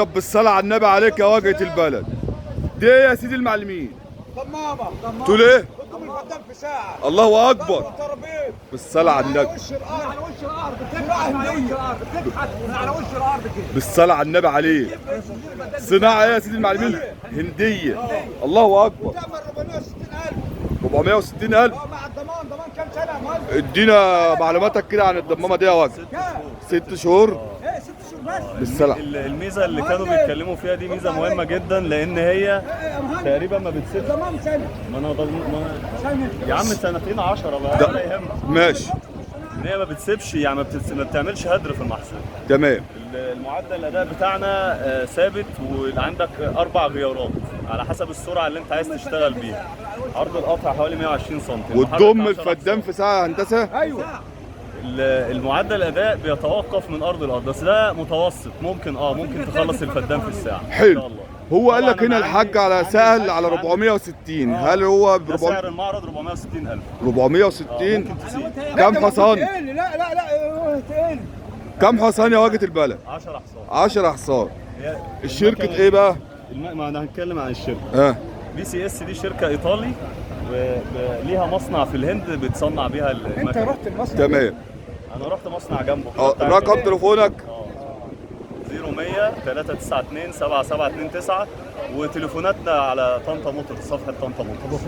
ابيض بالصلاه على النبي عليك يا واجهه البلد. دي يا سيدي المعلمين. طمامه تقول ايه؟ بدهم الفدان في ساعه. الله اكبر ترابيط بالصلاه على النبي. على وش الارض بتبحث على وش الارض كده. بالصلاه على النبي عليك. صناعه ايه يا سيدي المعلمين؟ هنديه. الله اكبر. تعمل 460,000. 460,000. مع الضمان. ضمان كام سنه مال؟ ادينا معلوماتك كده عن الضمامه دي يا واجهه. كام؟ 6 شهور. ايه 6 شهور بس. بالصلاه. الميزه اللي كانوا بيتكلموا فيها دي ميزه مهمه جدا، لان هي يا مهندس تقريبا ما بتسيبش. ضمان سنه. ما انا سنه. يا عم سنتين 10 بقى ده- ولا يهمك. ماشي ان هي ما بتسيبش، يعني ما بتعملش هدر في المحصول. تمام. المعدل الاداء بتاعنا ثابت، وعندك 4 غيارات على حسب السرعه اللي انت عايز تشتغل بيها. عرض القطع حوالي 120 سم. وتضم الفدان في ساعه هندسه. ايوه. المعدل الاداء بيتوقف من ارض لارض، بس ده متوسط. ممكن تخلص الفدان في الساعه ان شاء حلو. الله. هو قال لك طبعاً هنا أنا الحاج عندي- على عندي سهل على عندي- 460. هل هو ب ده سعر المعرض 460,000. 460؟ ممكن تزيد. كم حصان؟ لا تقل. كم حصان يا واجهه البلد؟ 10 حصان. 10 حصان. هي الشركه المكنة ايه بقى؟ ما انا هنتكلم عن الشركه. ها. BCS دي شركه ايطالي، وليها مصنع في الهند بتصنع بيها انت المكنه. رحت المصنع. تمام. انا رحت مصنع جنبه كده بتاع رقم الهند. تليفونك؟ 0100 392 7729، وتليفوناتنا على طنطا موتور، صفحه طنطا موتور.